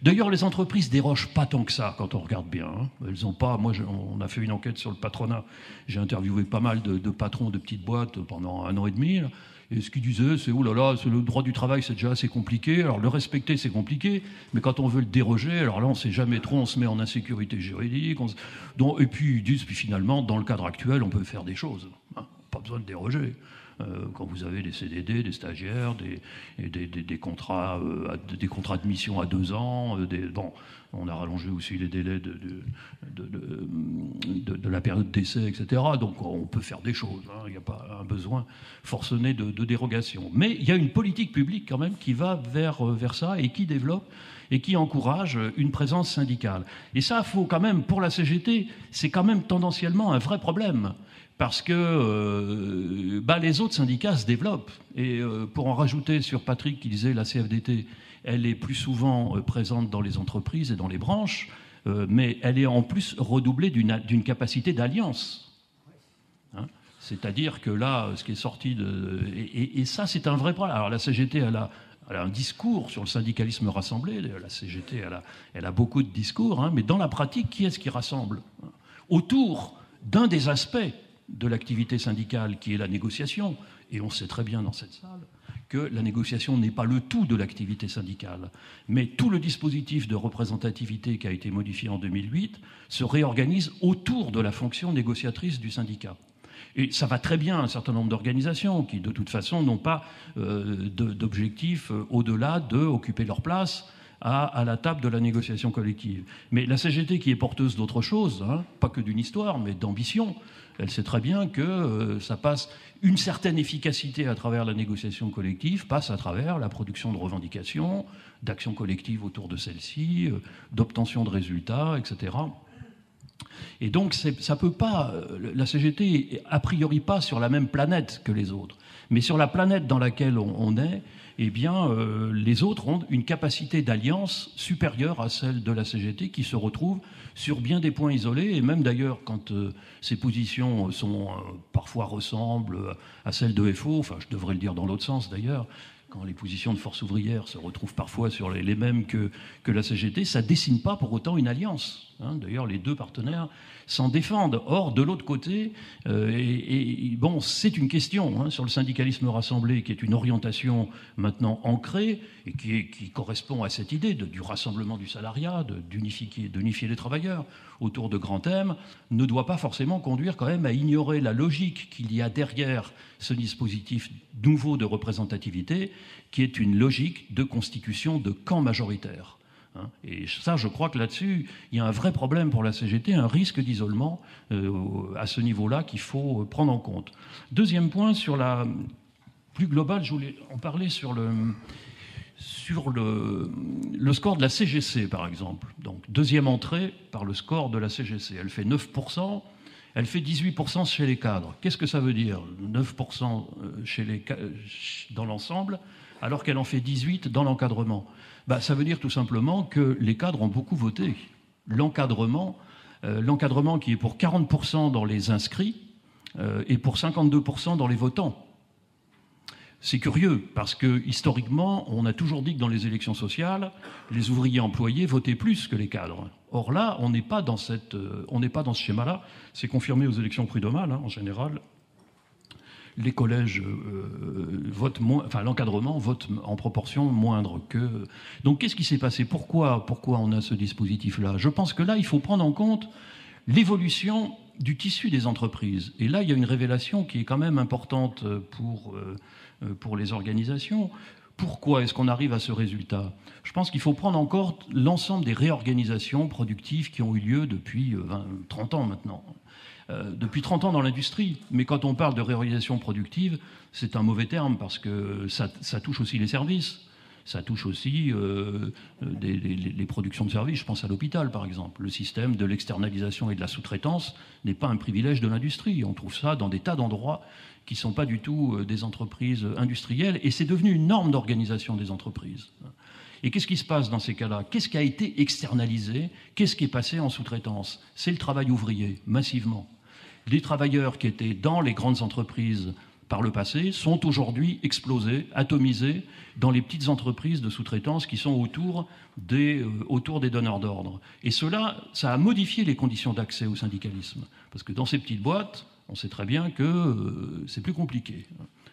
D'ailleurs, les entreprises dérogent pas tant que ça quand on regarde bien. Elles ont pas. Moi, on a fait une enquête sur le patronat. J'ai interviewé pas mal de patrons de petites boîtes pendant 1 an et demi. Là. Et ce qu'ils disaient, c'est, oh là là, le droit du travail, c'est déjà assez compliqué. Alors, le respecter, c'est compliqué. Mais quand on veut le déroger, alors là, on ne sait jamais trop, on se met en insécurité juridique. Et puis, ils disent, puis finalement, dans le cadre actuel, on peut faire des choses. Pas besoin de déroger. Quand vous avez des CDD, des stagiaires, des contrats de mission à 2 ans, on a rallongé aussi les délais de la période d'essai, etc. Donc on peut faire des choses. Il n'y a pas un besoin forcené de dérogation. Mais il y a une politique publique quand même qui va vers ça et qui développe et qui encourage une présence syndicale. Et ça, faut quand même, pour la CGT, c'est quand même tendanciellement un vrai problème. Parce que les autres syndicats se développent. Et pour en rajouter sur Patrick qui disait la CFDT, elle est plus souvent présente dans les entreprises et dans les branches, mais elle est en plus redoublée d'une capacité d'alliance. C'est-à-dire que là, ce qui est sorti et ça, c'est un vrai problème. Alors la CGT, elle a un discours sur le syndicalisme rassemblé. La CGT, elle a beaucoup de discours, mais dans la pratique, qui est-ce qui rassemble autour d'un des aspects de l'activité syndicale qui est la négociation, et on sait très bien dans cette salle que la négociation n'est pas le tout de l'activité syndicale, mais tout le dispositif de représentativité qui a été modifié en 2008 se réorganise autour de la fonction négociatrice du syndicat. Et ça va très bien à un certain nombre d'organisations qui, de toute façon, n'ont pas d'objectif au-delà d'occuper leur place à la table de la négociation collective. Mais la CGT, qui est porteuse d'autre chose, pas que d'une histoire, mais d'ambition, elle sait très bien que ça passe, une certaine efficacité à travers la négociation collective passe à travers la production de revendications, d'actions collectives autour de celles-ci, d'obtention de résultats, etc. Et donc, ça peut pas. La CGT est a priori pas sur la même planète que les autres, mais sur la planète dans laquelle on est, eh bien, les autres ont une capacité d'alliance supérieure à celle de la CGT, qui se retrouve sur bien des points isolés, et même d'ailleurs quand ces positions parfois ressemblent à celles de FO, enfin, je devrais le dire dans l'autre sens d'ailleurs. Quand les positions de Force ouvrière se retrouvent parfois sur les mêmes que la CGT, ça ne dessine pas pour autant une alliance. D'ailleurs, les deux partenaires s'en défendent. Or, de l'autre côté, bon, c'est une question sur le syndicalisme rassemblé, qui est une orientation maintenant ancrée et qui correspond à cette idée du rassemblement du salariat, d'unifier les travailleurs autour de grands thèmes, ne doit pas forcément conduire quand même à ignorer la logique qu'il y a derrière ce dispositif nouveau de représentativité, qui est une logique de constitution de camps majoritaires. Et ça, je crois que là-dessus, il y a un vrai problème pour la CGT, un risque d'isolement à ce niveau-là qu'il faut prendre en compte. Deuxième point, sur la plus globale, je voulais en parler sur le score de la CGC, par exemple. Donc, deuxième entrée par le score de la CGC. Elle fait 9%, elle fait 18% chez les cadres. Qu'est-ce que ça veut dire, 9% dans l'ensemble, alors qu'elle en fait 18% dans l'encadrement? Ça veut dire tout simplement que les cadres ont beaucoup voté. L'encadrement qui est pour 40% dans les inscrits et pour 52% dans les votants. C'est curieux, parce que historiquement, on a toujours dit que dans les élections sociales, les ouvriers employés votaient plus que les cadres. Or là, on n'est pas dans ce schéma-là. C'est confirmé aux élections prud'homales, en général. Les collèges votent moins, enfin l'encadrement vote en proportion moindre que. Donc qu'est-ce qui s'est passé ? Pourquoi on a ce dispositif-là ? Je pense que là, il faut prendre en compte l'évolution du tissu des entreprises. Et là, il y a une révélation qui est quand même importante pour les organisations. Pourquoi est-ce qu'on arrive à ce résultat ? Je pense qu'il faut prendre en compte l'ensemble des réorganisations productives qui ont eu lieu depuis 30 ans maintenant. Depuis 30 ans dans l'industrie, mais quand on parle de réorganisation productive, c'est un mauvais terme parce que ça touche aussi les services, ça touche aussi les productions de services, je pense à l'hôpital par exemple. Le système de l'externalisation et de la sous-traitance n'est pas un privilège de l'industrie, on trouve ça dans des tas d'endroits qui ne sont pas du tout des entreprises industrielles, et c'est devenu une norme d'organisation des entreprises. Et qu'est-ce qui se passe dans ces cas-là ? Qu'est-ce qui a été externalisé ? Qu'est-ce qui est passé en sous-traitance ? C'est le travail ouvrier, massivement. Les travailleurs qui étaient dans les grandes entreprises par le passé sont aujourd'hui explosés, atomisés dans les petites entreprises de sous-traitance qui sont autour des donneurs d'ordre. Et cela, ça a modifié les conditions d'accès au syndicalisme. Parce que dans ces petites boîtes, on sait très bien que c'est plus compliqué.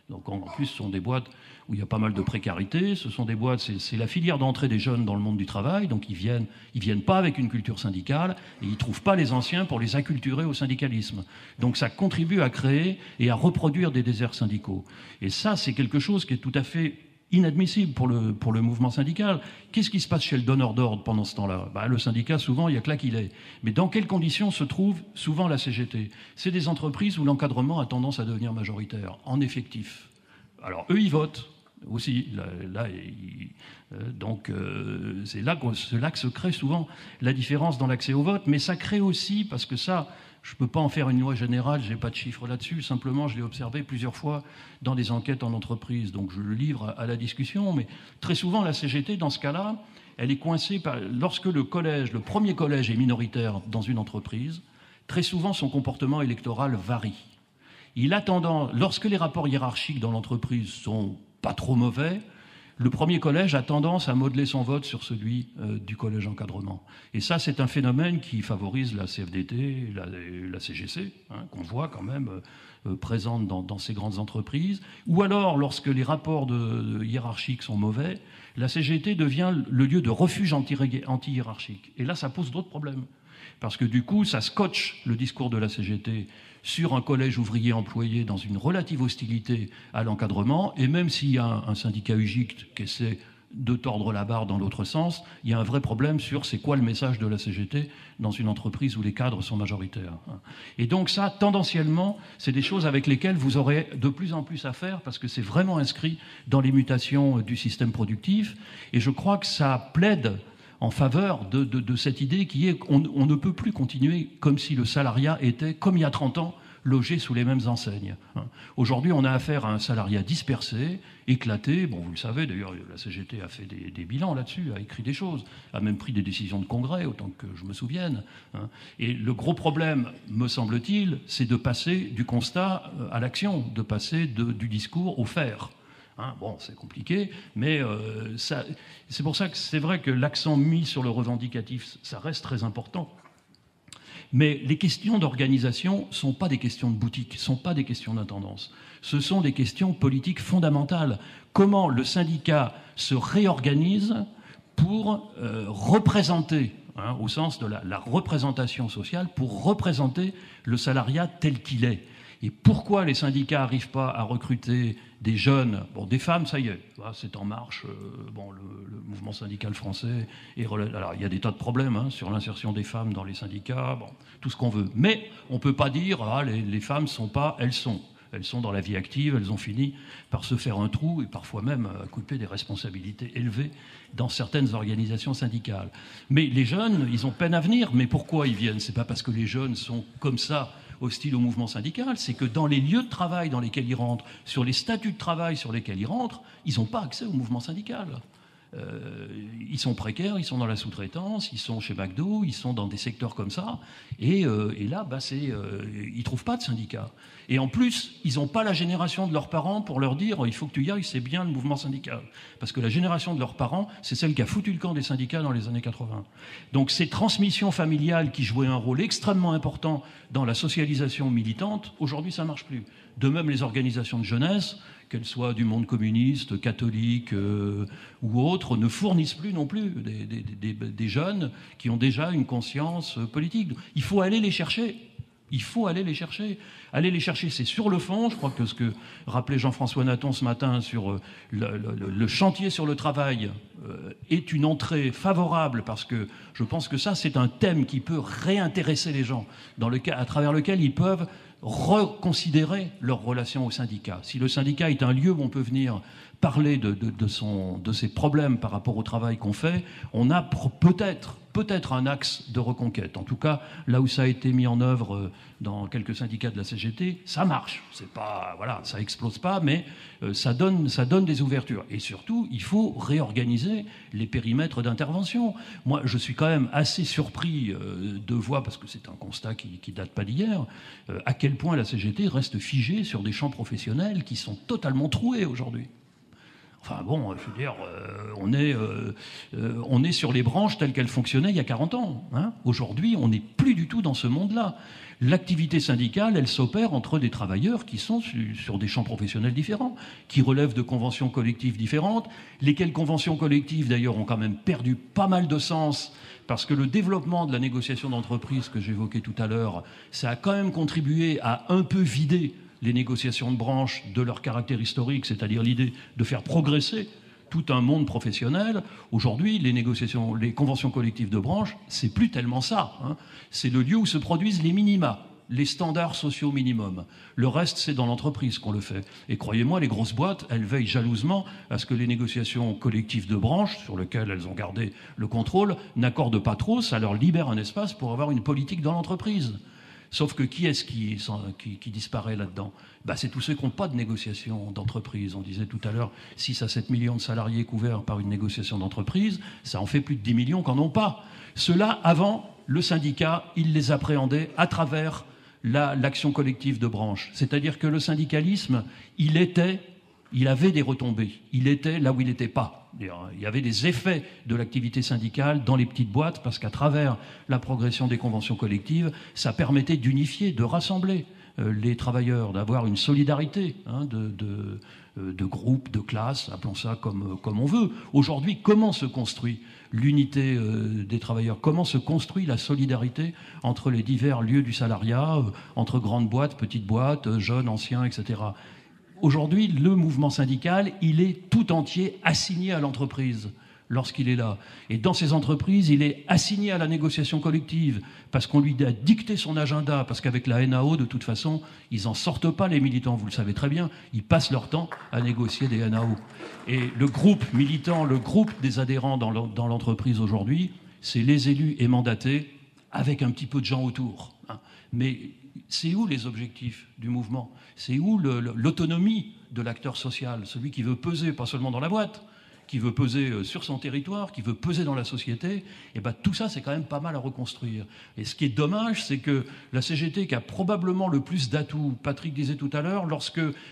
Donc en plus, ce sont des boîtes où il y a pas mal de précarité. Ce sont des boîtes, c'est la filière d'entrée des jeunes dans le monde du travail. Donc ils viennent pas avec une culture syndicale et ils trouvent pas les anciens pour les acculturer au syndicalisme. Donc ça contribue à créer et à reproduire des déserts syndicaux. Et ça, c'est quelque chose qui est tout à fait inadmissible pour le mouvement syndical. Qu'est-ce qui se passe chez le donneur d'ordre pendant ce temps-là ? Le syndicat, souvent, il y a que là qu'il est. Mais dans quelles conditions se trouve souvent la CGT ? C'est des entreprises où l'encadrement a tendance à devenir majoritaire, en effectif. Alors, eux, ils votent aussi. Donc, c'est là que se crée souvent la différence dans l'accès au vote. Mais ça crée aussi, parce que ça... Je ne peux pas en faire une loi générale, je n'ai pas de chiffres là-dessus. Simplement, je l'ai observé plusieurs fois dans des enquêtes en entreprise. Donc, je le livre à la discussion. Mais très souvent, la CGT, dans ce cas-là, elle est coincée lorsque le premier collège est minoritaire dans une entreprise, très souvent, son comportement électoral varie. Il a tendance, lorsque les rapports hiérarchiques dans l'entreprise sont pas trop mauvais, le premier collège a tendance à modeler son vote sur celui du collège encadrement. Et ça, c'est un phénomène qui favorise la CFDT, la CGC, qu'on voit quand même présente dans ces grandes entreprises. Ou alors, lorsque les rapports hiérarchiques sont mauvais, la CGT devient le lieu de refuge anti-hiérarchique. Et là, ça pose d'autres problèmes. Parce que du coup, ça scotche le discours de la CGT sur un collège ouvrier employé dans une relative hostilité à l'encadrement, et même s'il y a un syndicat UGIC qui essaie de tordre la barre dans l'autre sens, il y a un vrai problème sur c'est quoi le message de la CGT dans une entreprise où les cadres sont majoritaires. Et donc ça, tendanciellement, c'est des choses avec lesquelles vous aurez de plus en plus à faire, parce que c'est vraiment inscrit dans les mutations du système productif, et je crois que ça plaide en faveur de cette idée qui est qu'on ne peut plus continuer comme si le salariat était, comme il y a 30 ans, logé sous les mêmes enseignes. Aujourd'hui, on a affaire à un salariat dispersé, éclaté. Bon, vous le savez, d'ailleurs, la CGT a fait des bilans là-dessus, a écrit des choses, a même pris des décisions de congrès, autant que je me souvienne. Et le gros problème, me semble-t-il, c'est de passer du constat à l'action, de passer du discours au faire. Bon, c'est compliqué, mais c'est pour ça que c'est vrai que l'accent mis sur le revendicatif, ça reste très important. Mais les questions d'organisation ne sont pas des questions de boutique, ne sont pas des questions d'intendance. Ce sont des questions politiques fondamentales. Comment le syndicat se réorganise pour représenter, au sens de la représentation sociale, pour représenter le salariat tel qu'il est. Et pourquoi les syndicats n'arrivent pas à recruter des jeunes, bon, des femmes, ça y est, c'est en marche. Bon, le mouvement syndical français alors il y a des tas de problèmes sur l'insertion des femmes dans les syndicats, bon, tout ce qu'on veut. Mais on peut pas dire les femmes sont pas, elles sont dans la vie active, elles ont fini par se faire un trou et parfois même occuper des responsabilités élevées dans certaines organisations syndicales. Mais les jeunes, ils ont peine à venir. Mais pourquoi ils viennent ? C'est pas parce que les jeunes sont comme ça hostiles au mouvement syndical, c'est que dans les lieux de travail dans lesquels ils rentrent, sur les statuts de travail sur lesquels ils rentrent, ils n'ont pas accès au mouvement syndical. Ils sont précaires, ils sont dans la sous-traitance, ils sont chez McDo, ils sont dans des secteurs comme ça, et là, ils trouvent pas de syndicat. Et en plus, ils n'ont pas la génération de leurs parents pour leur dire il faut que tu y ailles, c'est bien le mouvement syndical. Parce que la génération de leurs parents, c'est celle qui a foutu le camp des syndicats dans les années 80. Donc ces transmissions familiales qui jouaient un rôle extrêmement important dans la socialisation militante, aujourd'hui ça marche plus. De même, les organisations de jeunesse, qu'elles soient du monde communiste, catholique ou autres, ne fournissent plus non plus des jeunes qui ont déjà une conscience politique. Il faut aller les chercher. Il faut aller les chercher. Aller les chercher, c'est sur le fond. Je crois que ce que rappelait Jean-François Nathan ce matin sur le chantier sur le travail est une entrée favorable, parce que je pense que ça, c'est un thème qui peut réintéresser les gens, à travers lequel ils peuvent reconsidérer leur relation au syndicat. Si le syndicat est un lieu où on peut venir parler de ses problèmes par rapport au travail qu'on fait, on a peut-être un axe de reconquête. En tout cas, là où ça a été mis en œuvre dans quelques syndicats de la CGT, ça marche. C'est pas, ça explose pas, mais ça donne des ouvertures. Et surtout, il faut réorganiser les périmètres d'intervention. Moi, je suis quand même assez surpris de voir, parce que c'est un constat qui date pas d'hier, à quel point la CGT reste figée sur des champs professionnels qui sont totalement troués aujourd'hui. Enfin bon, je veux dire, on est sur les branches telles qu'elles fonctionnaient il y a 40 ans. Aujourd'hui, on n'est plus du tout dans ce monde-là. L'activité syndicale, elle s'opère entre des travailleurs qui sont sur des champs professionnels différents, qui relèvent de conventions collectives différentes, lesquelles conventions collectives, d'ailleurs, ont quand même perdu pas mal de sens, parce que le développement de la négociation d'entreprise que j'évoquais tout à l'heure, ça a quand même contribué à un peu vider les négociations de branche de leur caractère historique, c'est-à-dire l'idée de faire progresser tout un monde professionnel. Aujourd'hui, les conventions collectives de branche, c'est plus tellement ça. C'est le lieu où se produisent les minima, les standards sociaux minimums. Le reste, c'est dans l'entreprise qu'on le fait. Et croyez-moi, les grosses boîtes, elles veillent jalousement à ce que les négociations collectives de branche, sur lesquelles elles ont gardé le contrôle, n'accordent pas trop. Ça leur libère un espace pour avoir une politique dans l'entreprise. Sauf que qui est-ce qui disparaît là-dedans ? C'est tous ceux qui n'ont pas de négociation d'entreprise. On disait tout à l'heure, 6 à 7 millions de salariés couverts par une négociation d'entreprise, ça en fait plus de 10 millions qui n'en ont pas. Ceux-là, avant, le syndicat, il les appréhendait à travers l'action collective de branche. C'est-à-dire que le syndicalisme, il avait des retombées. Il était là où il n'était pas. Il y avait des effets de l'activité syndicale dans les petites boîtes, parce qu'à travers la progression des conventions collectives, ça permettait d'unifier, de rassembler les travailleurs, d'avoir une solidarité de groupes, de classes, appelons ça comme on veut. Aujourd'hui, comment se construit l'unité des travailleurs ? Comment se construit la solidarité entre les divers lieux du salariat, entre grandes boîtes, petites boîtes, jeunes, anciens, etc. Aujourd'hui, le mouvement syndical, il est tout entier assigné à l'entreprise. lorsqu'il est là. Et dans ces entreprises, il est assigné à la négociation collective parce qu'on lui a dicté son agenda, parce qu'avec la NAO, de toute façon, ils n'en sortent pas, les militants, vous le savez très bien, ils passent leur temps à négocier des NAO. Et le groupe militant, le groupe des adhérents dans l'entreprise aujourd'hui, c'est les élus et mandatés avec un petit peu de gens autour. Mais c'est où les objectifs du mouvement? C'est où l'autonomie de l'acteur social, celui qui veut peser pas seulement dans la boîte, qui veut peser sur son territoire, qui veut peser dans la société? Et ben tout ça, c'est quand même pas mal à reconstruire. Et ce qui est dommage, c'est que la CGT, qui a probablement le plus d'atouts, Patrick disait tout à l'heure,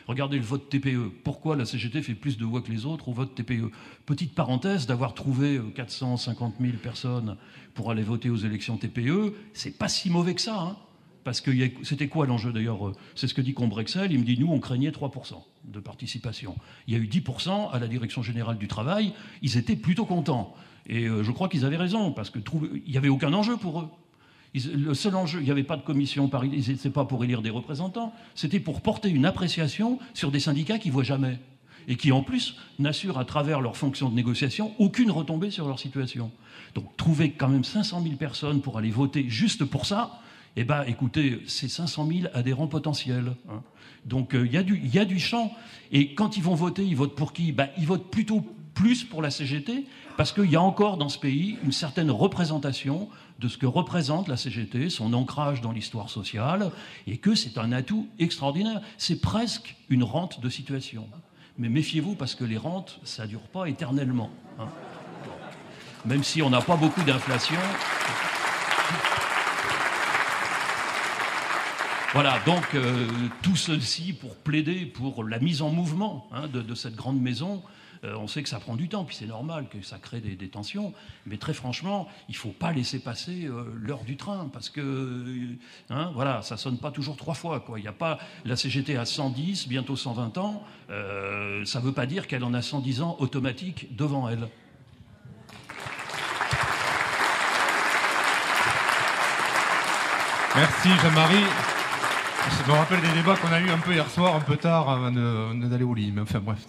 regardez le vote TPE, pourquoi la CGT fait plus de voix que les autres au vote TPE? Petite parenthèse, d'avoir trouvé 450 000 personnes pour aller voter aux élections TPE, c'est pas si mauvais que ça, hein. Parce que c'était quoi l'enjeu d'ailleurs? C'est ce que dit Combrexel, il me dit nous on craignait 3% de participation. Il y a eu 10% à la Direction Générale du Travail, ils étaient plutôt contents. Et je crois qu'ils avaient raison, parce qu'il n'y avait aucun enjeu pour eux. Le seul enjeu, il n'y avait pas de commission, c'était pas pour élire des représentants, c'était pour porter une appréciation sur des syndicats qui ne voient jamais. Et qui en plus n'assurent à travers leur fonction de négociation aucune retombée sur leur situation. Donc trouver quand même 500 000 personnes pour aller voter juste pour ça, eh bien, écoutez, c'est 500 000 adhérents potentiels. Hein. Donc, il y a du champ. Et quand ils vont voter, ils votent pour qui? Ils votent plutôt plus pour la CGT, parce qu'il y a encore dans ce pays une certaine représentation de ce que représente la CGT, son ancrage dans l'histoire sociale, et que c'est un atout extraordinaire. C'est presque une rente de situation. Mais méfiez-vous, parce que les rentes, ça ne dure pas éternellement. Hein. Même si on n'a pas beaucoup d'inflation... Voilà, donc tout ceci pour plaider pour la mise en mouvement de cette grande maison. On sait que ça prend du temps, puis c'est normal que ça crée des tensions. Mais très franchement, il ne faut pas laisser passer l'heure du train, parce que voilà, ça ne sonne pas toujours 3 fois. Il n'y a pas la CGT à 110, bientôt 120 ans. Ça ne veut pas dire qu'elle en a 110 ans automatique devant elle. Merci Jean-Marie. Ça me rappelle des débats qu'on a eu un peu hier soir, un peu tard, avant d'aller au lit. Mais enfin bref.